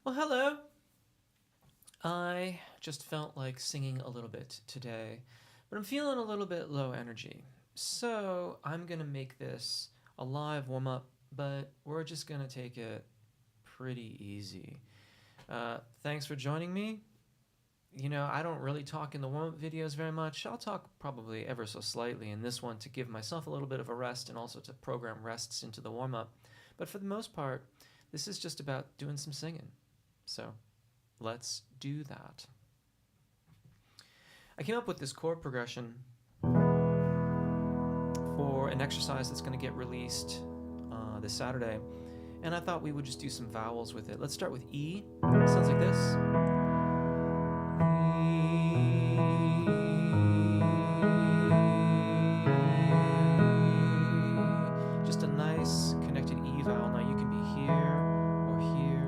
Well, hello. I just felt like singing a little bit today, but I'm feeling a little bit low energy. So I'm going to make this a live warm up, but we're just going to take it pretty easy. Thanks for joining me. You know, I don't really talk in the warm up videos very much. I'll talk probably ever so slightly in this one to give myself a little bit of a rest and also to program rests into the warm up. But for the most part, this is just about doing some singing. So let's do that. I came up with this chord progression for an exercise that's going to get released this Saturday, and I thought we would just do some vowels with it. Let's start with E. It sounds like this. Just a nice connected E vowel. Now you can be here or here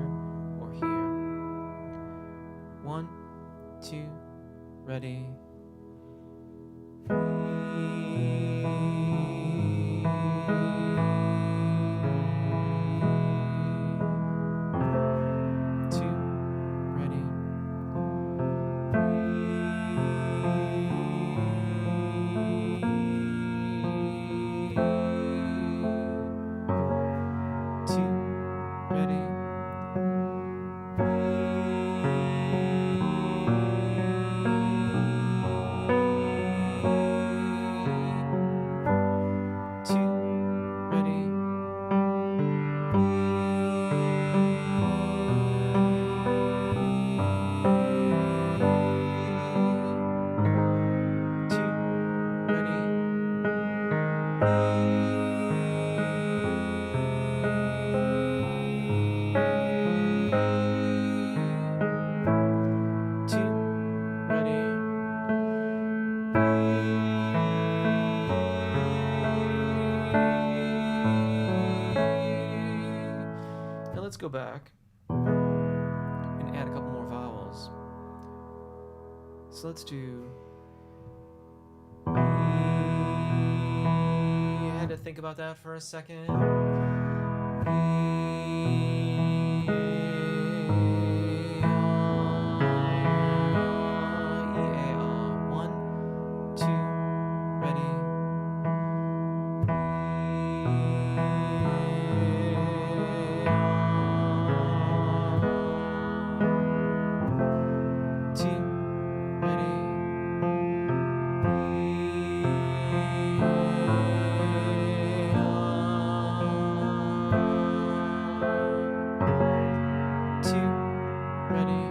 or here. 1, 2, ready. 2, ready. 2, ready. 2, ready. 2, ready. Two, ready. Now let's go back and add a couple more vowels. So let's do. I had to think about that for a second. 1, 2, ready. 2, ready. 2, ready. 2, ready.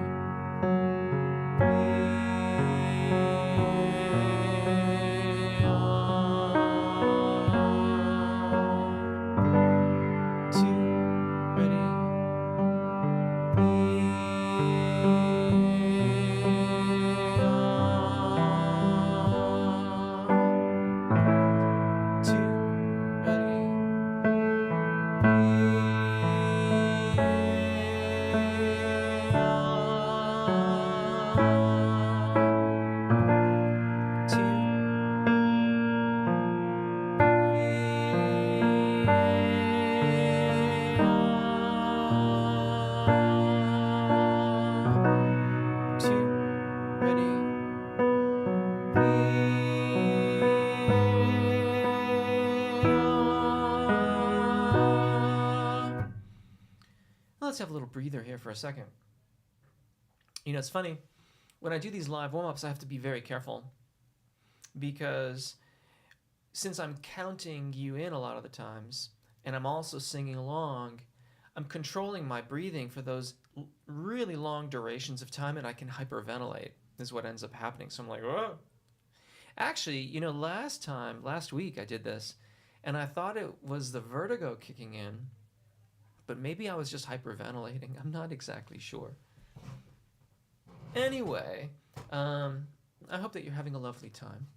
2, ready. Let's have a little breather here for a second. You know, it's funny. When I do these live warm-ups, I have to be very careful because since I'm counting you in a lot of the times and I'm also singing along, I'm controlling my breathing for those really long durations of time, and I can hyperventilate is what ends up happening. So I'm like, whoa. Actually, you know, last week I did this, and I thought it was the vertigo kicking in, but maybe I was just hyperventilating. I'm not exactly sure. Anyway, I hope that you're having a lovely time,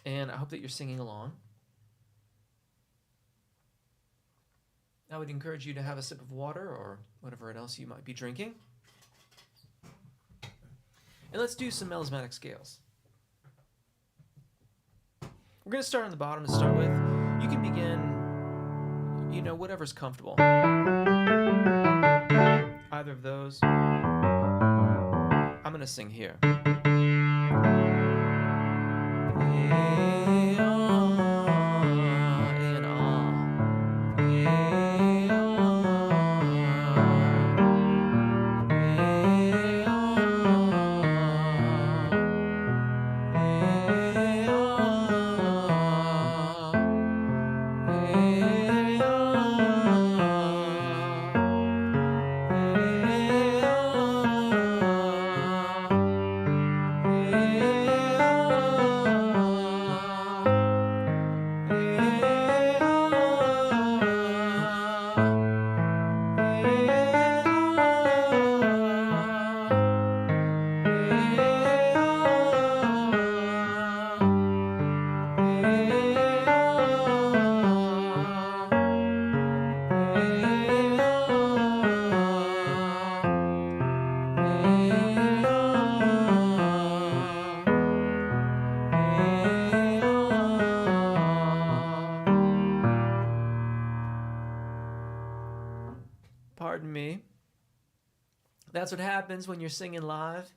and I hope that you're singing along. I would encourage you to have a sip of water or whatever else you might be drinking. And let's do some melismatic scales. We're going to start on the bottom to start with. You can begin, you know, whatever's comfortable. I either of those. I'm going to sing here. Pardon me. That's what happens when you're singing live.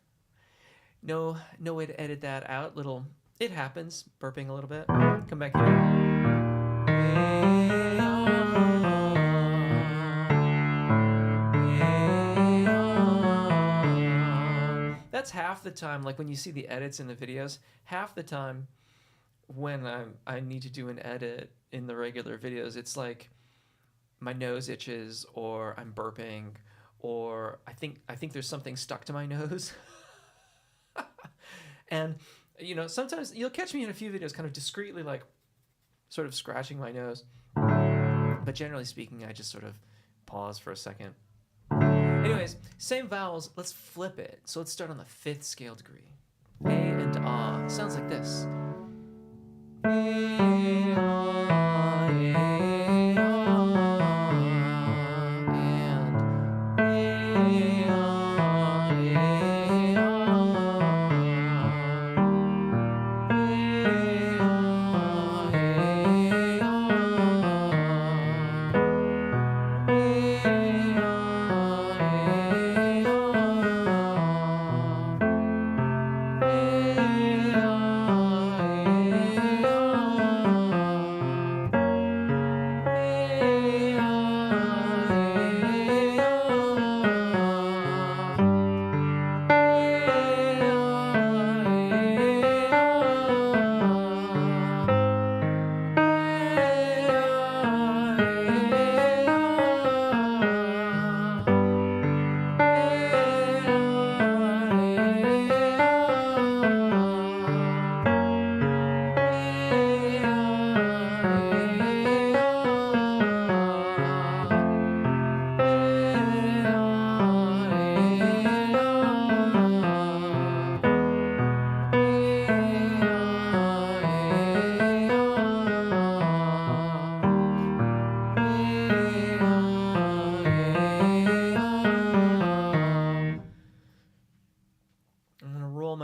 No way to edit that out. It happens. Burping a little bit. Come back here. That's half the time, like when you see the edits in the videos, half the time when I need to do an edit in the regular videos, it's like my nose itches, or I'm burping, or I think there's something stuck to my nose. And sometimes you'll catch me in a few videos kind of discreetly, like sort of scratching my nose. But generally speaking, I just sort of pause for a second. Anyways, same vowels, let's flip it. So let's start on the 5th scale degree. A and ah. Sounds like this.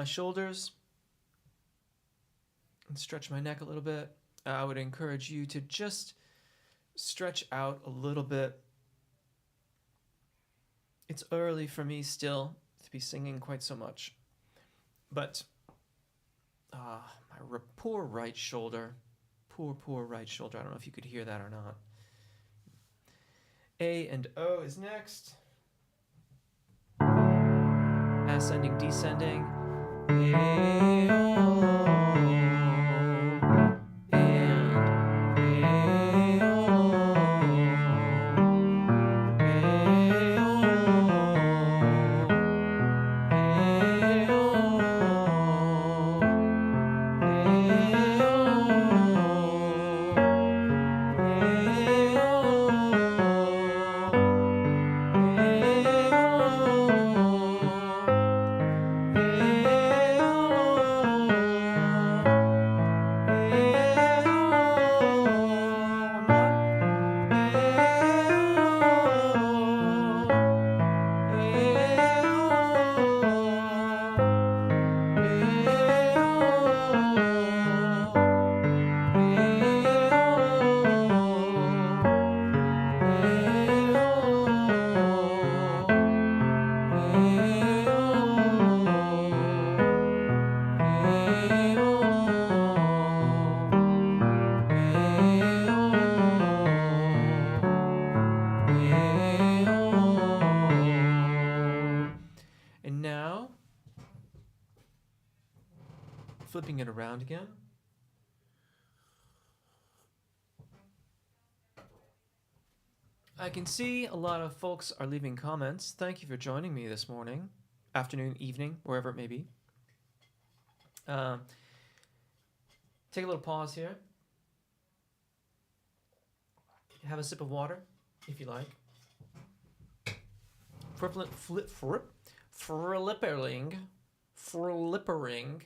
Shoulders and stretch my neck a little bit. I would encourage you to just stretch out a little bit. It's early for me still to be singing quite so much, but my poor right shoulder, poor right shoulder. I don't know if you could hear that or not. A and O is next. Ascending, descending. flipping it around again. I can see a lot of folks are leaving comments. Thank you for joining me this morning, afternoon, evening, wherever it may be. Take a little pause here. Have a sip of water, if you like. Flippering.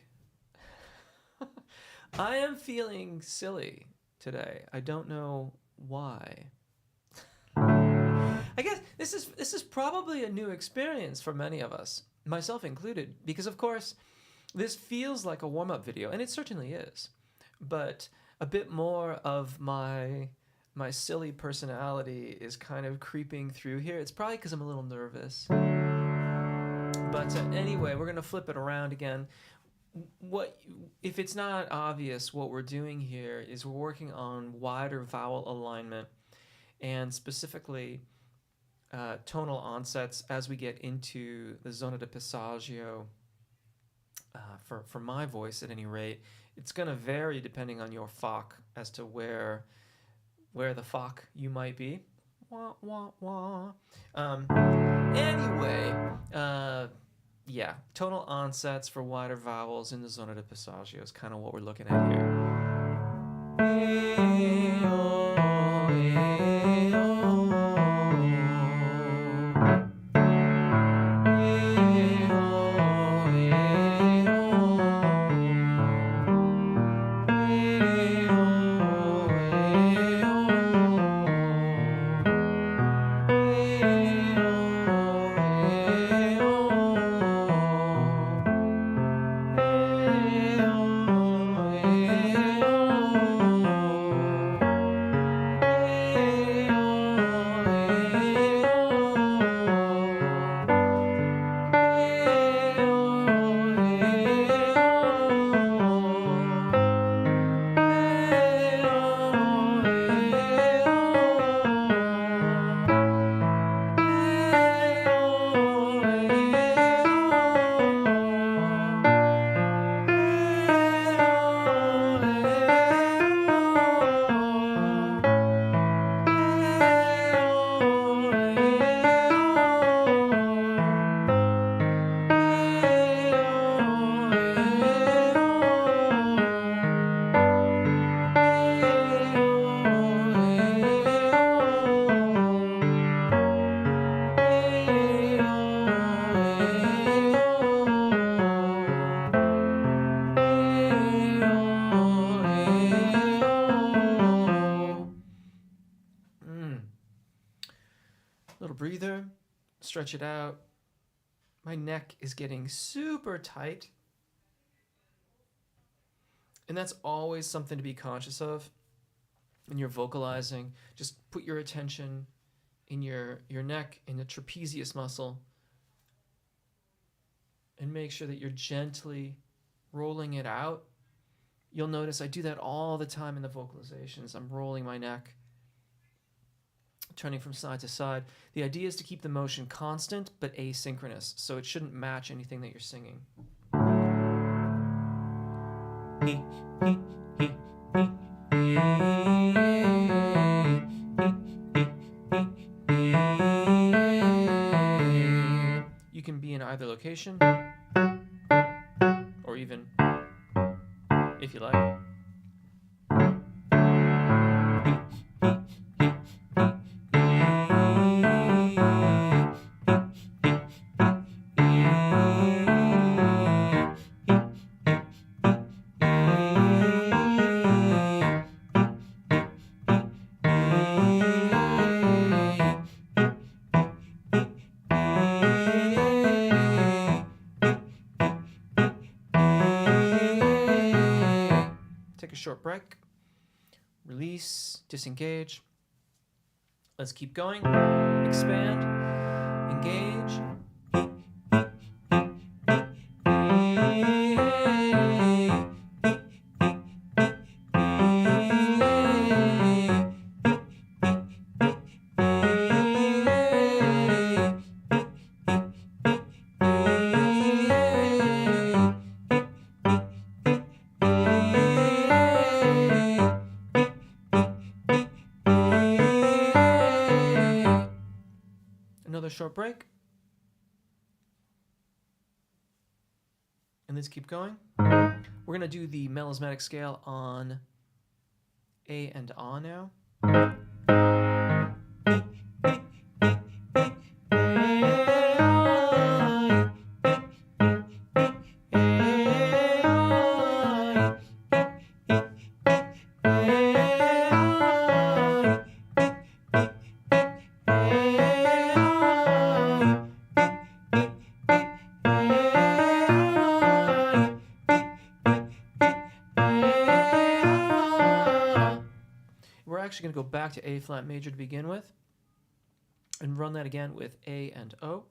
I am feeling silly today. I don't know why. I guess this is probably a new experience for many of us, myself included, because of course this feels like a warm-up video, and it certainly is, but a bit more of my silly personality is kind of creeping through here. It's probably because I'm a little nervous. But anyway, we're going to flip it around again. If it's not obvious, what we're doing here is we're working on wider vowel alignment, and specifically tonal onsets as we get into the zona de passaggio. For my voice, at any rate, it's going to vary depending on your FOC as to where the FOC you might be. Wah, wah, wah. Anyway, yeah, tonal onsets for wider vowels in the zona de passaggio is kind of what we're looking at here. Little breather, stretch it out. My neck is getting super tight. And that's always something to be conscious of when you're vocalizing. Just put your attention in your neck, in the trapezius muscle, and make sure that you're gently rolling it out. You'll notice I do that all the time in the vocalizations. I'm rolling my neck, turning from side to side. The idea is to keep the motion constant but asynchronous, so it shouldn't match anything that you're singing. You can be in either location, or even, if you like. Short break, release, disengage. Let's keep going. Expand, engage. short break. And let's keep going. We're going to do the melismatic scale on A and A now. We're actually going to go back to A flat major to begin with and run that again with A and O.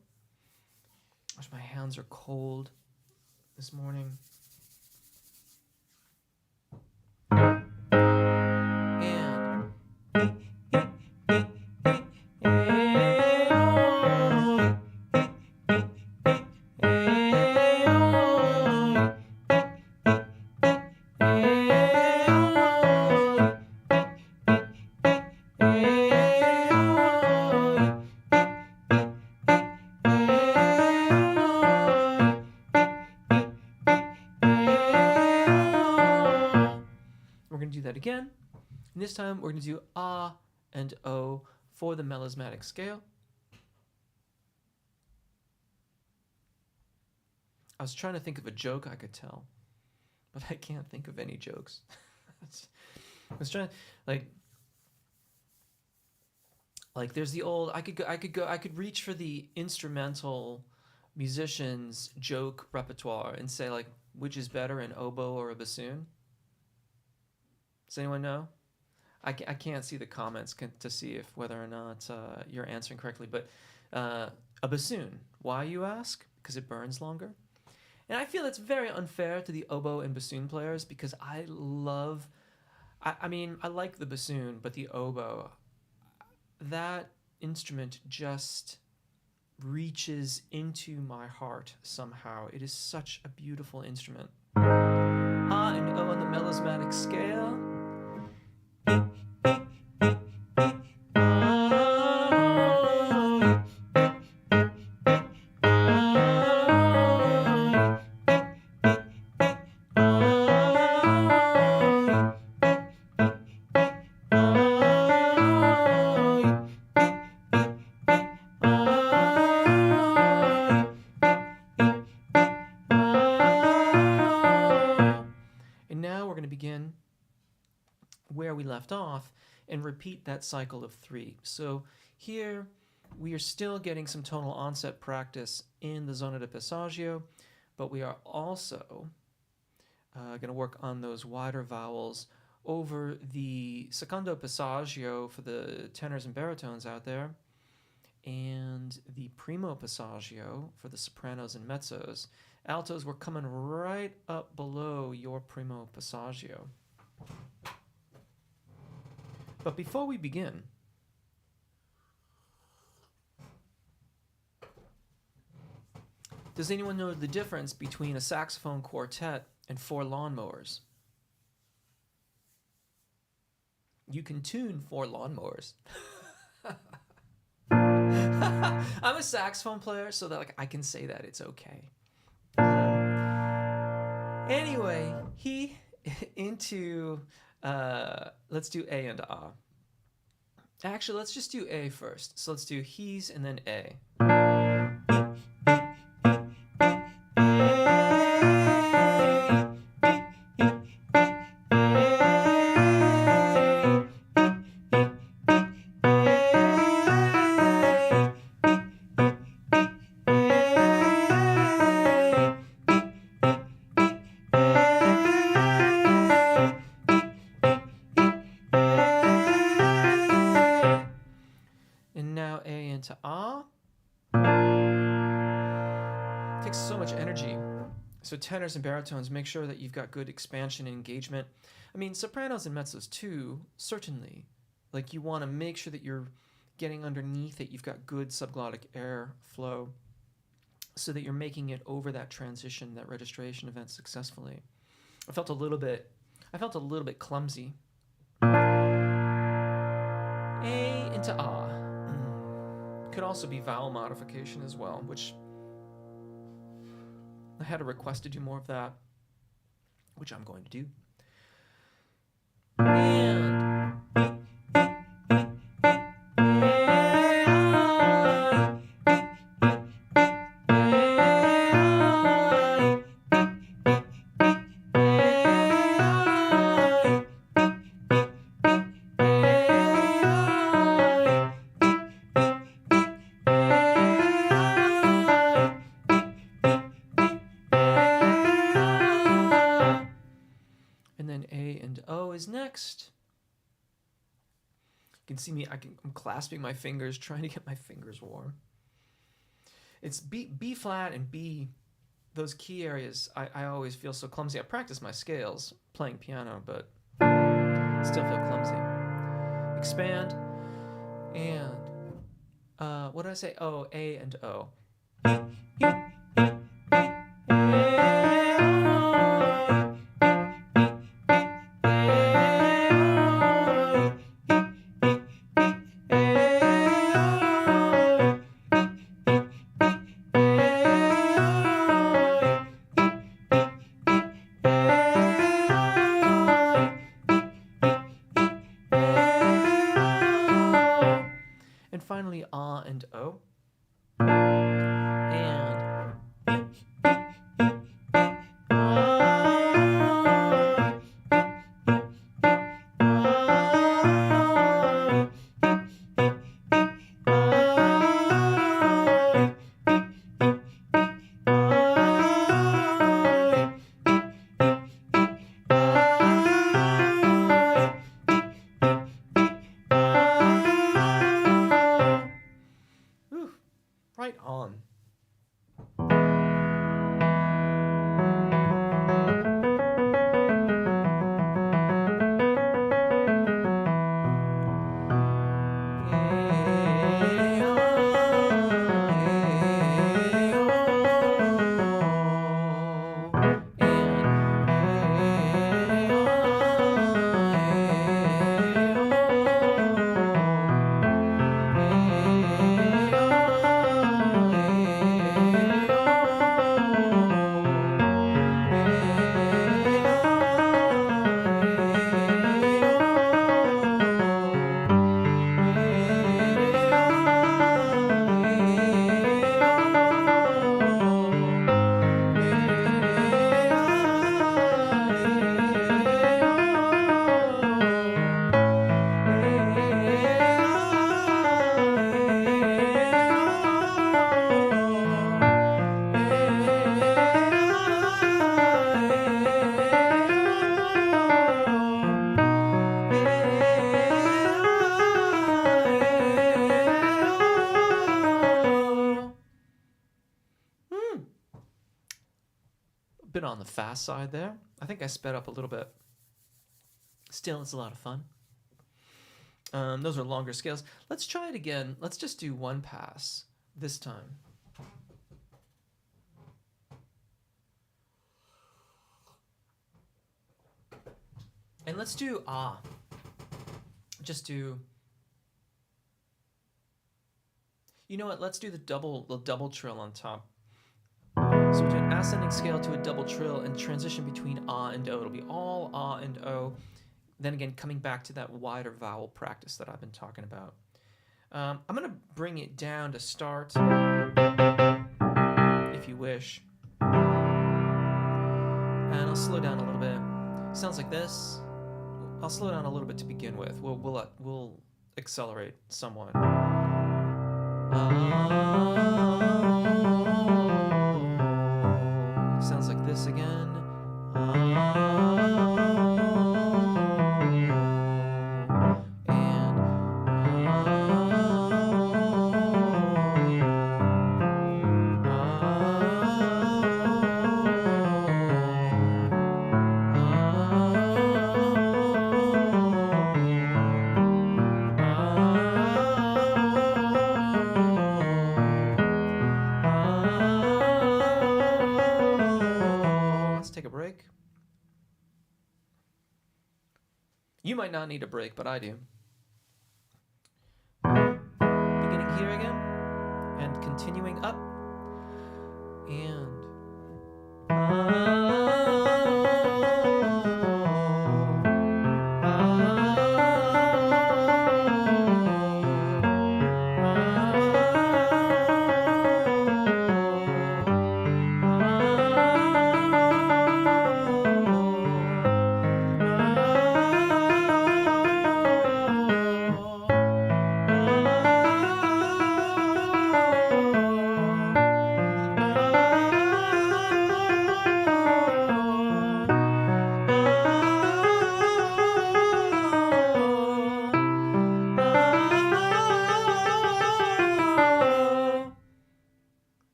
Gosh, my hands are cold this morning. And do that again. And this time we're going to do A and O for the melismatic scale. I was trying to think of a joke I could tell, but I can't think of any jokes. I was trying, like there's the old, I could reach for the instrumental musicians joke repertoire and say, like, which is better, an oboe or a bassoon? Does anyone know? I can't see the comments to see if whether or not you're answering correctly, but a bassoon. Why, you ask? Because it burns longer. And I feel it's very unfair to the oboe and bassoon players because I like the bassoon, but the oboe, that instrument just reaches into my heart somehow. It is such a beautiful instrument. A and O on the melismatic scale. Where we left off and repeat that cycle of 3. So here we are still getting some tonal onset practice in the zona de passaggio, but we are also going to work on those wider vowels over the secondo passaggio for the tenors and baritones out there, and the primo passaggio for the sopranos and mezzos. Altos, we're coming right up below your primo passaggio. But before we begin, does anyone know the difference between a saxophone quartet and 4 lawnmowers? You can tune 4 lawnmowers. I'm a saxophone player, so that I can say that it's okay. Anyway, let's do A and A. Actually, let's just do A first. So let's do he's and then A. To A. Takes so much energy. So tenors and baritones, make sure that you've got good expansion and engagement. I mean, sopranos and mezzos too, certainly. Like, you want to make sure that you're getting underneath it. You've got good subglottic air flow so that you're making it over that transition, that registration event successfully. I felt a little bit clumsy. A into A. Could also be vowel modification as well, which I had a request to do more of that, which I'm going to do. And then A and O is next. You can see me, I'm clasping my fingers, trying to get my fingers warm. It's B flat and B, those key areas, I always feel so clumsy. I practice my scales playing piano, but still feel clumsy. Expand, and what did I say? Oh, A and O. And finally, ah and O. And right on. Bit on the fast side there. I think I sped up a little bit. Still, it's a lot of fun. Those are longer scales. Let's try it again. Let's just do one pass this time. And let's do ah. Just do. You know what? Let's do the double trill on top. So we do an ascending scale to a double trill and transition between ah and o. It'll be all ah and o. Then again, coming back to that wider vowel practice that I've been talking about. I'm going to bring it down to start, if you wish. And I'll slow down a little bit. Sounds like this. I'll slow down a little bit to begin with. We'll accelerate somewhat. Sounds like this again. You might not need a break, but I do. Beginning here again. continuing up. And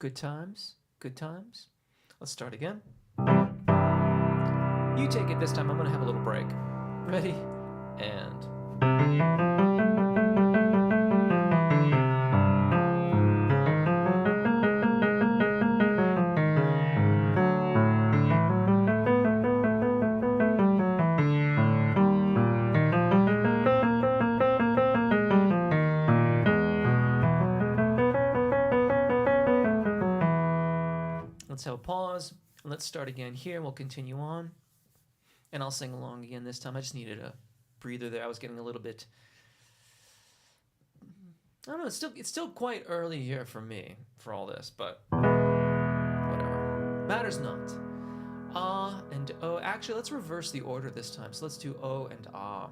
good times, good times. Let's start again. You take it this time. I'm going to have a little break. Ready? And... let's have a pause. Let's start again here, and we'll continue on. And I'll sing along again this time. I just needed a breather there. I was getting a little bit... I don't know, it's still quite early here for me for all this, but whatever. Matters not. Ah and O. Actually, let's reverse the order this time. So let's do O and Ah.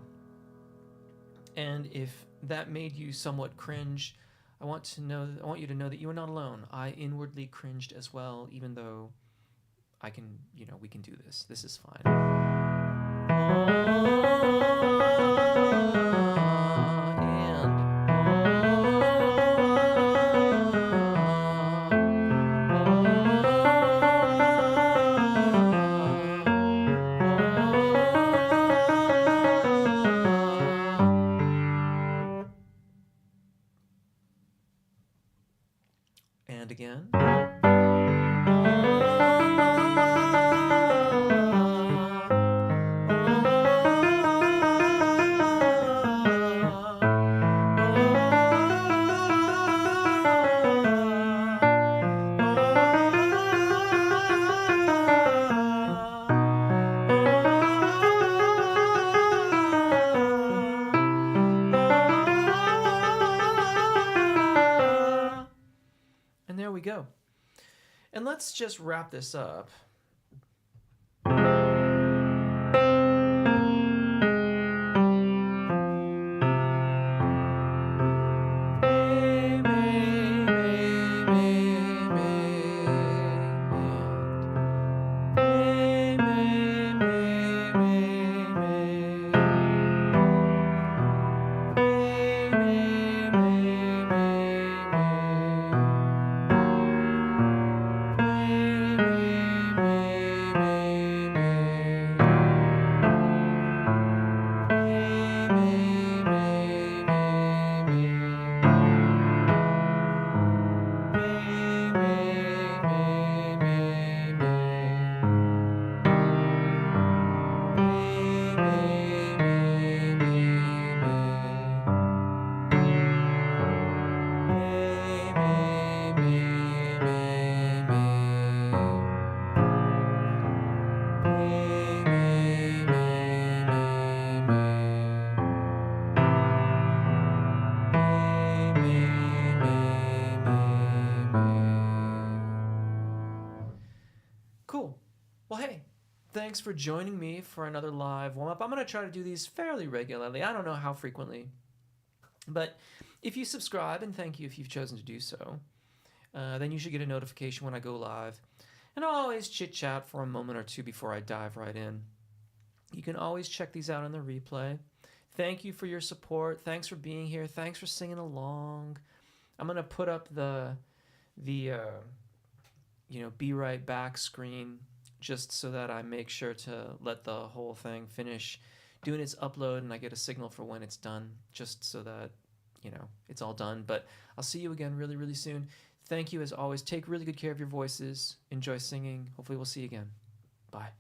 And if that made you somewhat cringe, I want you to know that you are not alone. I inwardly cringed as well, even though I can, we can do this. This is fine. And again. And there we go. And let's just wrap this up. Cool. Well, hey, thanks for joining me for another live warm-up. I'm going to try to do these fairly regularly. I don't know how frequently. But if you subscribe, and thank you if you've chosen to do so, then you should get a notification when I go live. And I'll always chit-chat for a moment or two before I dive right in. You can always check these out on the replay. Thank you for your support. Thanks for being here. Thanks for singing along. I'm going to put up the be right back screen just so that I make sure to let the whole thing finish doing its upload and I get a signal for when it's done, just so that, it's all done. But I'll see you again really, really soon. Thank you as always. Take really good care of your voices. Enjoy singing. Hopefully we'll see you again. Bye.